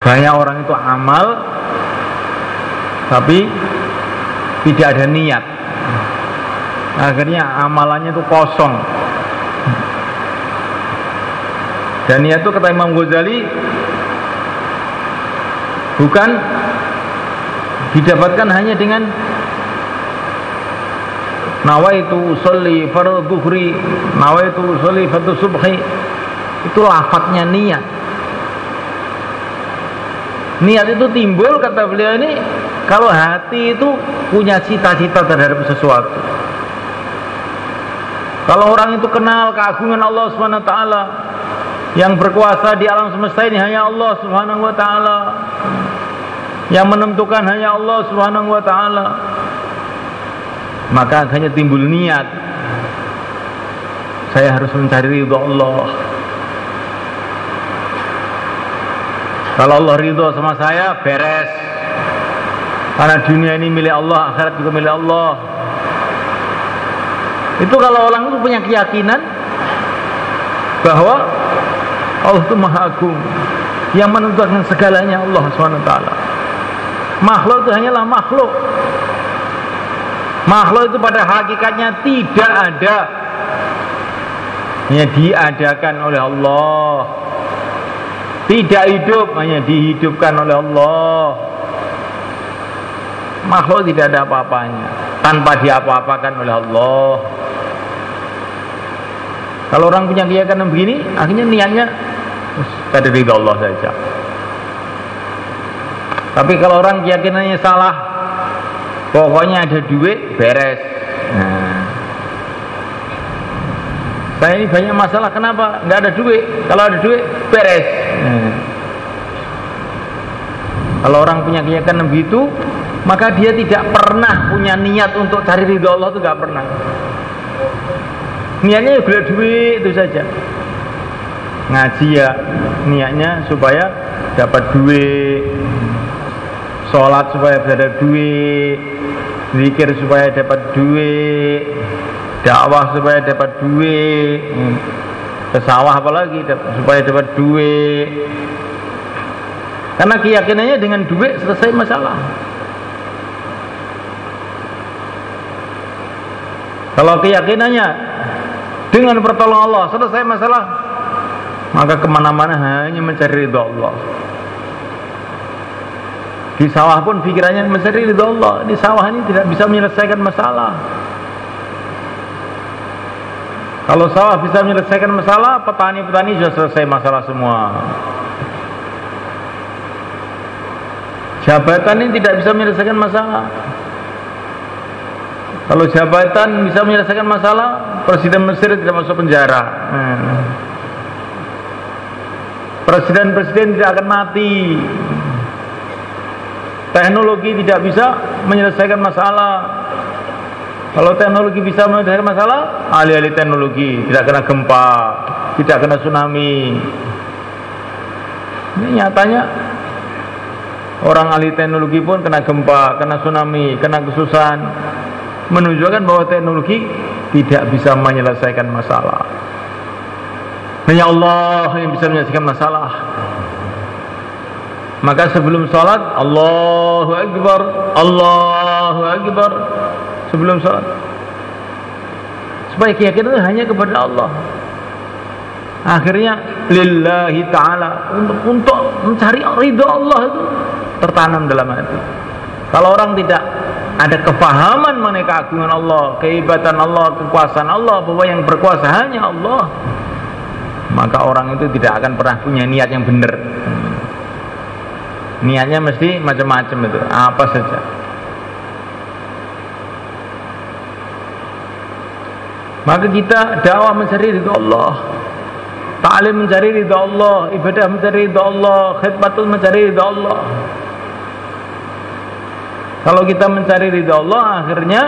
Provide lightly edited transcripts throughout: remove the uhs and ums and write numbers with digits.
Banyak orang itu amal tapi tidak ada niat, akhirnya amalannya itu kosong. Dan niat itu kata Imam Ghazali bukan didapatkan hanya dengan nawaitu usolli fardhu dhuhri, nawaitu usolli fardhu subhi. Itu lafadznya niat. Niat itu timbul, kata beliau ini, kalau hati itu punya cita-cita terhadap sesuatu. Kalau orang itu kenal keagungan Allah Subhanahu wa taala, yang berkuasa di alam semesta ini hanya Allah Subhanahu wa taala, yang menentukan hanya Allah Subhanahu wa taala, maka hanya timbul niat, saya harus mencari ridha Allah. Kalau Allah ridho sama saya, beres. Karena dunia ini milik Allah, akhirat juga milik Allah. Itu kalau orang itu punya keyakinan bahwa Allah itu Maha Agung, yang menentukan segalanya Allah SWT. Makhluk itu hanyalah makhluk. Makhluk itu pada hakikatnya tidak ada, hanya diadakan oleh Allah. Tidak hidup, hanya dihidupkan oleh Allah. Makhluk tidak ada apa-apanya tanpa diapa-apakan oleh Allah. Kalau orang punya keyakinan begini, akhirnya niatnya cari ridha Allah saja. Tapi kalau orang keyakinannya salah, pokoknya ada duit, beres. Nah, saya ini banyak masalah, kenapa? Nggak ada duit. Kalau ada duit, beres. Kalau orang punya keyakinan begitu, maka dia tidak pernah punya niat untuk cari ridha Allah, itu nggak pernah. Niatnya ya beli duit itu saja. Ngaji ya niatnya supaya dapat duit, sholat supaya dapat duit, zikir supaya dapat duit, dakwah supaya dapat duit, ke sawah apalagi supaya dapat duit. Karena keyakinannya dengan duit selesai masalah. Kalau keyakinannya dengan pertolongan Allah selesai masalah, maka kemana-mana hanya mencari ridha Allah. Di sawah pun pikirannya mencari ridha Allah. Di sawah ini tidak bisa menyelesaikan masalah. Kalau sawah bisa menyelesaikan masalah, petani-petani sudah selesai masalah semua. Jabatan ini tidak bisa menyelesaikan masalah. Kalau jabatan bisa menyelesaikan masalah, Presiden Mesir tidak masuk penjara. Presiden-presiden tidak akan mati. Teknologi tidak bisa menyelesaikan masalah. Kalau teknologi bisa menyelesaikan masalah, ahli-ahli teknologi tidak kena gempa, tidak kena tsunami. Ini nyatanya orang ahli teknologi pun kena gempa, kena tsunami, kena kesusahan, menunjukkan bahwa teknologi tidak bisa menyelesaikan masalah. Hanya Allah yang bisa menyelesaikan masalah. Maka sebelum sholat, Allahu Akbar, Allahu Akbar. Sebelum sholat, supaya keyakinan hanya kepada Allah. Akhirnya lillahi ta'ala, untuk mencari ridha Allah itu tertanam dalam hati. Kalau orang tidak ada kefahaman mengenai keagungan Allah, kehebatan Allah, kekuasaan Allah, bahwa yang berkuasa hanya Allah, maka orang itu tidak akan pernah punya niat yang benar. Niatnya mesti macam-macam itu, apa saja. Maka kita dakwah mencari ridha Allah, ta'lim mencari ridha Allah, ibadah mencari ridha Allah, khidmatul mencari ridha Allah. Kalau kita mencari ridha Allah, akhirnya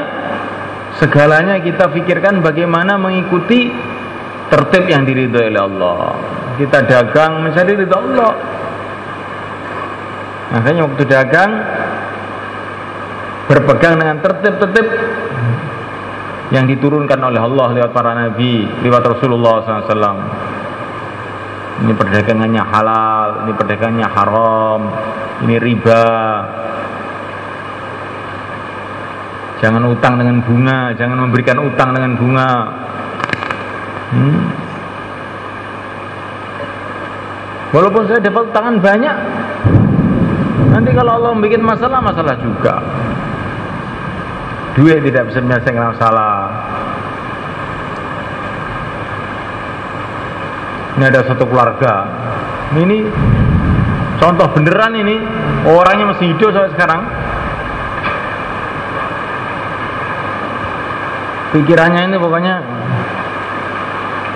segalanya kita pikirkan bagaimana mengikuti tertib yang diridhoi oleh Allah. Kita dagang mencari ridha Allah. Makanya waktu dagang berpegang dengan tertib-tertib yang diturunkan oleh Allah lewat para nabi, lewat Rasulullah SAW. Ini perdagangannya halal, ini perdagangannya haram, ini riba. Jangan utang dengan bunga, jangan memberikan utang dengan bunga. Walaupun saya dapat utangan banyak, nanti kalau Allah membuat masalah, masalah juga. Duit tidak bisa menyelesaikan masalah. Ini ada satu keluarga, ini contoh beneran, ini orangnya masih hidup sampai sekarang. Pikirannya ini pokoknya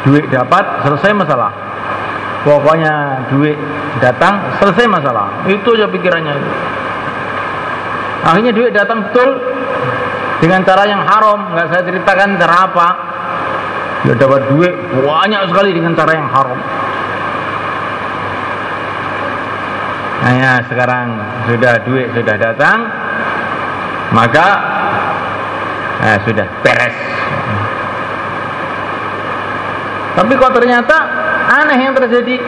duit dapat, selesai masalah. Pokoknya duit datang, selesai masalah. Itu aja pikirannya itu. Akhirnya duit datang betul dengan cara yang haram. Nggak saya ceritakan cara apa. Dia dapat duit banyak sekali dengan cara yang haram. Nah ya, sekarang sudah duit sudah datang, maka sudah beres. Tapi kok ternyata aneh yang terjadi.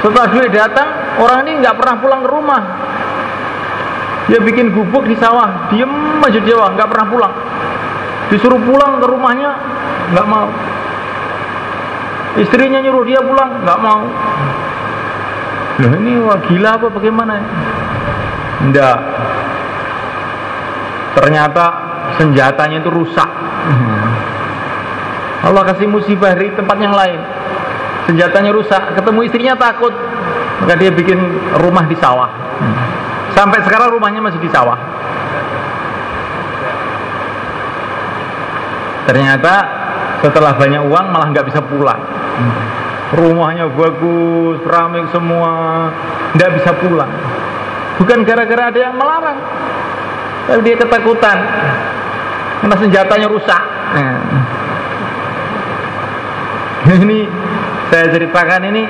Setelah duit datang, orang ini nggak pernah pulang ke rumah. Dia bikin gubuk di sawah, diem aja di sawah, nggak pernah pulang. Disuruh pulang ke rumahnya, nggak mau. Istrinya nyuruh dia pulang, nggak mau. Loh, ini wah gila apa bagaimana? Enggak. Ternyata senjatanya itu rusak. Allah kasih musibah dari tempat yang lain. Senjatanya rusak, ketemu istrinya takut, maka dia bikin rumah di sawah. Sampai sekarang rumahnya masih di sawah. Ternyata setelah banyak uang malah nggak bisa pulang. Rumahnya bagus, keramik semua, nggak bisa pulang. Bukan gara-gara ada yang melarang, tapi dia ketakutan karena senjatanya rusak. Ini saya ceritakan ini,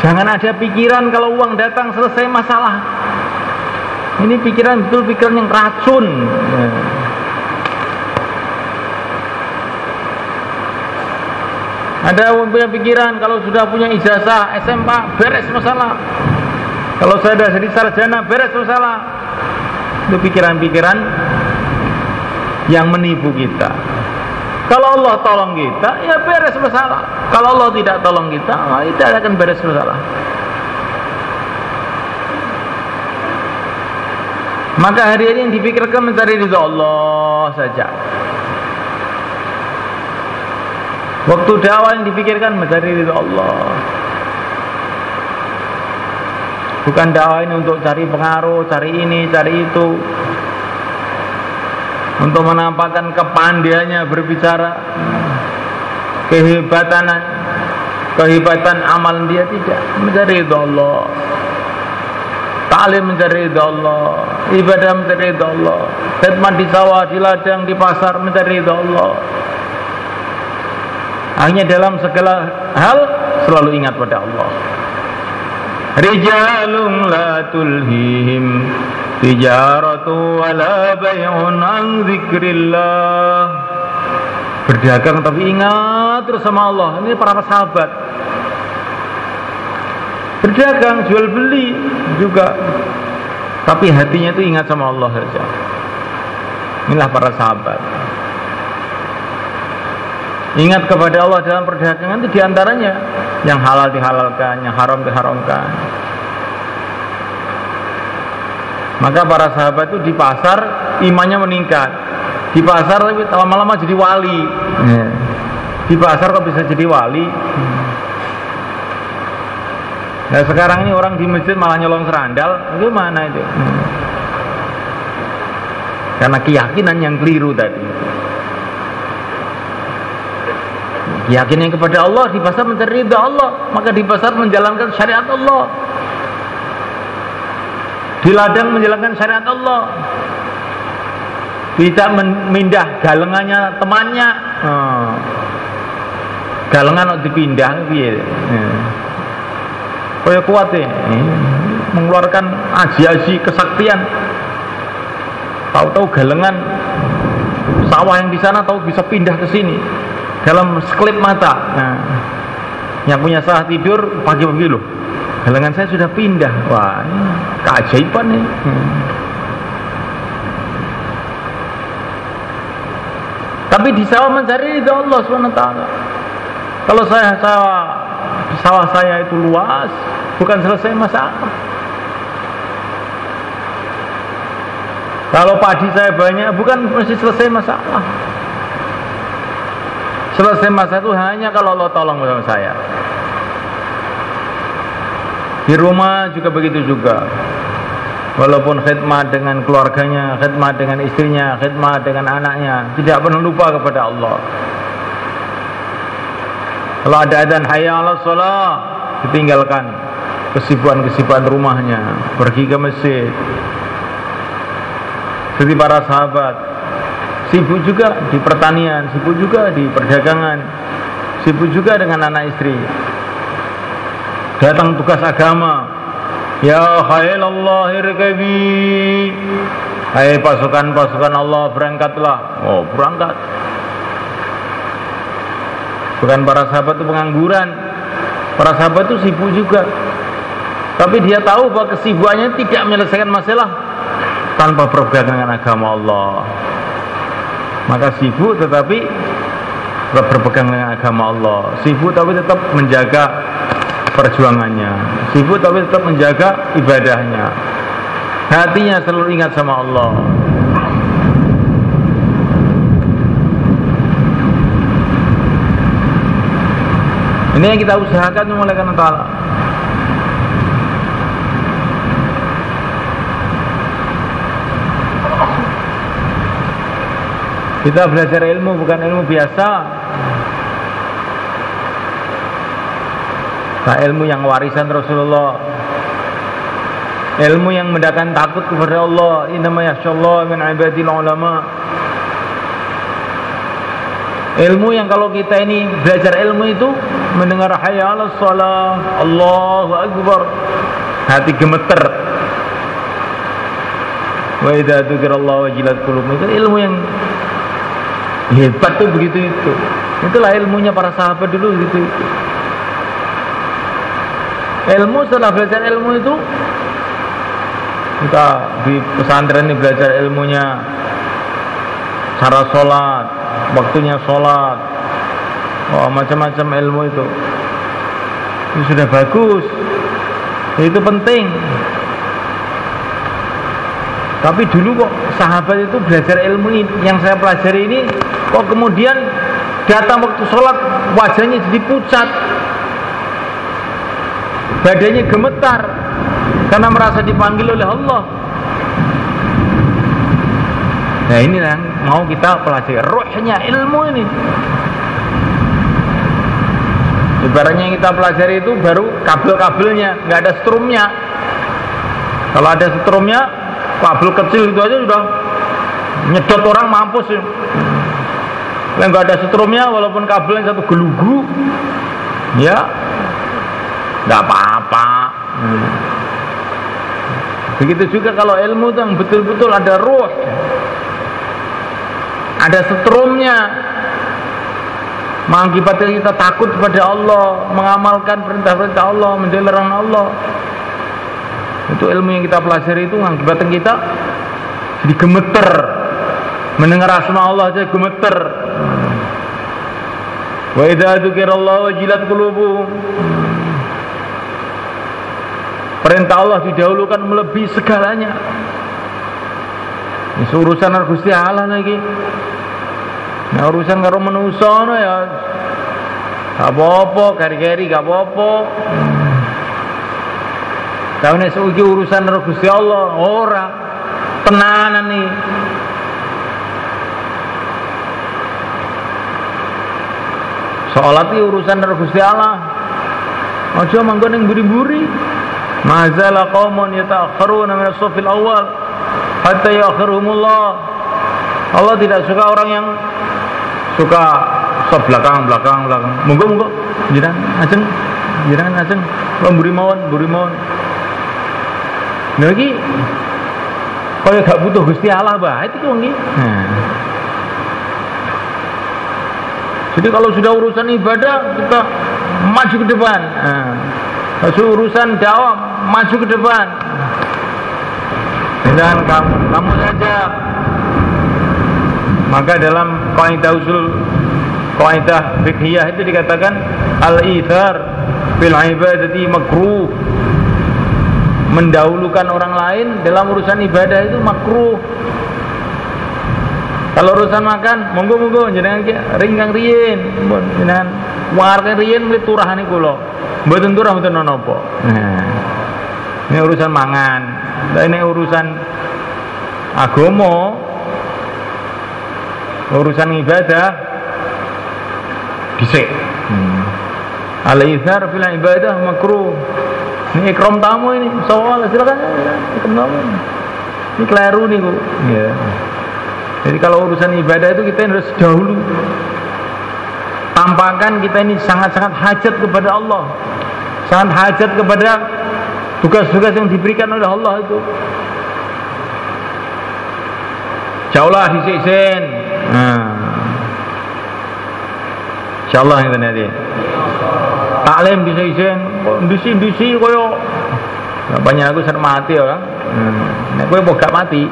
jangan ada pikiran kalau uang datang selesai masalah. Ini pikiran betul pikiran yang racun. Ada orang punya pikiran kalau sudah punya ijazah SMA beres masalah. Kalau saya sudah jadi sarjana beres masalah. Itu pikiran-pikiran yang menipu kita. Kalau Allah tolong kita, ya beres masalah. Kalau Allah tidak tolong kita, tidak akan beres masalah. Maka hari ini yang dipikirkan mencari ridha Allah saja. Waktu dakwah yang dipikirkan mencari ridha Allah. Bukan dakwah ini untuk cari pengaruh, cari ini, cari itu, untuk menampakkan kepandaiannya berbicara, kehebatan amal dia, tidak. Mencari ridha Allah. Ta'lim mencari ridha Allah, ibadah mencari ridha Allah, khidmat di sawah, di ladang, di pasar mencari ridha Allah. Hanya dalam segala hal selalu ingat pada Allah. Rijalun la tulhihim tijaratu wala bay'un an dzikrillah. Berdagang tapi ingat terus sama Allah. Ini para sahabat. Berdagang, jual beli juga, tapi hatinya itu ingat sama Allah saja. Inilah para sahabat. Ingat kepada Allah dalam perdagangan itu diantaranya yang halal dihalalkan, yang haram diharamkan. Maka para sahabat itu di pasar imannya meningkat. Di pasar tapi lama-lama jadi wali. Di pasar kok bisa jadi wali? Nah sekarang ini orang di masjid malah nyolong serandal, gimana itu? Karena keyakinan yang keliru tadi. Keyakinan kepada Allah, di pasar mencari ridha Allah, maka di pasar menjalankan syariat Allah, di ladang menjalankan syariat Allah, tidak memindah galengannya temannya. Galengan harus dipindah, kayak kuat ya, mengeluarkan aji-aji kesaktian, tahu-tahu galengan sawah yang di sana tahu bisa pindah ke sini dalam sekelip mata. Nah, yang punya sawah tidur pagi-pagi loh, galangan saya sudah pindah. Wah, ini keajaiban nih. Tapi di sawah mencari ridha Allah SWT. Kalau sawah saya itu luas, bukan selesai masalah. Kalau padi saya banyak, bukan mesti selesai masalah. Selesai masalah itu hanya kalau Allah tolong sama saya. Di rumah juga begitu juga. Walaupun khidmat dengan keluarganya, khidmat dengan istrinya, khidmat dengan anaknya, tidak pernah lupa kepada Allah. Kalau ada adzan hayya 'alas shalah, ditinggalkan kesibukan-kesibukan rumahnya, pergi ke masjid. Seperti para sahabat, sibuk juga di pertanian, sibuk juga di perdagangan, sibuk juga dengan anak istri. Datang tugas agama, ya khailallah irkabi, hai pasukan-pasukan Allah berangkatlah. Oh, berangkat. Bukan para sahabat itu pengangguran, para sahabat itu sibuk juga, tapi dia tahu bahwa kesibukannya tidak menyelesaikan masalah tanpa berpegang dengan agama Allah. Maka sibuk tetapi tetap berpegang dengan agama Allah, sibuk tapi tetap menjaga perjuangannya, sibuk tapi tetap menjaga ibadahnya, hatinya selalu ingat sama Allah. Ini yang kita usahakan oleh karena Ta'ala. Kita belajar ilmu bukan ilmu biasa. Nah, ilmu yang warisan Rasulullah, ilmu yang mendatangkan takut kepada Allah. Innama yakhshallah min ibadil ulama. Ilmu yang kalau kita ini belajar ilmu itu mendengar hayya 'alas shalah, Allahu akbar, hati gemeter. Wa idza dzukirallahu wajilat qulubuhum. Itu ilmu yang hebat tuh begitu itu. Itulah ilmunya para sahabat dulu gitu. Ilmu, setelah belajar ilmu itu, kita di pesantren ini belajar ilmunya cara sholat, waktunya sholat, macam-macam ilmu itu sudah bagus, itu penting. Tapi dulu kok sahabat itu belajar ilmu ini, yang saya pelajari ini, kok kemudian datang waktu sholat wajahnya jadi pucat, badannya gemetar karena merasa dipanggil oleh Allah. Nah, ini yang mau kita pelajari, ruhnya ilmu ini. Ibaratnya yang kita pelajari itu baru kabel-kabelnya, nggak ada strumnya. Kalau ada strumnya, kabel kecil itu aja sudah nyedot orang mampus ya. Yang nggak ada strumnya, walaupun kabelnya satu gelugu, ya nggak apa-apa. Begitu juga kalau ilmu itu yang betul-betul ada ruh, ada setrumnya, mengakibatkan kita takut kepada Allah, mengamalkan perintah-perintah Allah, mendilarang Allah. Itu ilmu yang kita pelajari itu mengakibatkan kita jadi gemeter, mendengar asma Allah aja gemeter. Wa idza dzukirallahu wajilat qulubuhum. Perintah Allah didahulukan melebihi segalanya. Ini urusan Gusti Allah lagi. Nah, urusan karo manusa ya gak apa-apa, kari-kari gak apa-apa. Tapi nek iki urusan karo Gusti Allah ora tenanan nih. Salat iki urusan karo Gusti Allah. Aja manggon ning mburi-mburi. Mazala qaumun yata'akharuna min as-saffil awal hatta ya'khiruhumullah. Allah tidak suka orang yang suka sop belakang. Monggo jiran ajeng mburi mawon. Lagi kaya gak butuh Gusti Allah bah itu wong iki. Jadi kalau sudah urusan ibadah kita maju ke depan. Kalau urusan dakwah maju ke depan. Dan kamu saja. Maka dalam kaidah fiqhiyah itu dikatakan al-ithar fil ibadati makruh. Mendahulukan orang lain dalam urusan ibadah itu makruh. Kalau urusan makan, monggo jenengan ringkang riyin, jenengan warga riyin mlit turahane kula. Mboten turah mboten napa. Ini urusan mangan. Lah ini urusan agama, urusan ibadah dhisik. Al-ithar fil ibadah makruh. Ini ikram tamu ini, soal silakan ikram tamu. Ini keliru nih Bu. Ya. Jadi kalau urusan ibadah itu kita harus dahulu tampakkan kita ini sangat-sangat hajat kepada Allah, sangat hajat kepada tugas-tugas yang diberikan oleh Allah itu. Jauhlah dhisik-sen. Insyaallah itu nanti. Taklim dhisik-sen, ndisi koyo banyak aku sering mati ya. Nek kowe kok gak mati.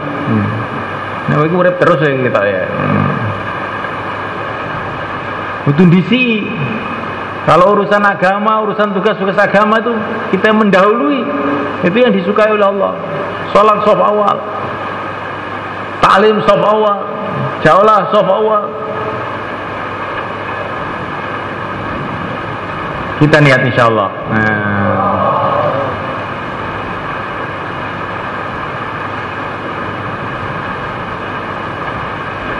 Nek kowe urip terus ya kita ya. Butuh ndisi. Kalau urusan agama, urusan tugas-tugas agama itu kita mendahului. Itu yang disukai oleh Allah. Salat shaf awal. Taklim shaf awal. Jauhlah shaf awal. Kita niat insyaallah.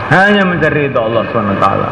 Hanya mencari ridha Allah Subhanahu wa taala.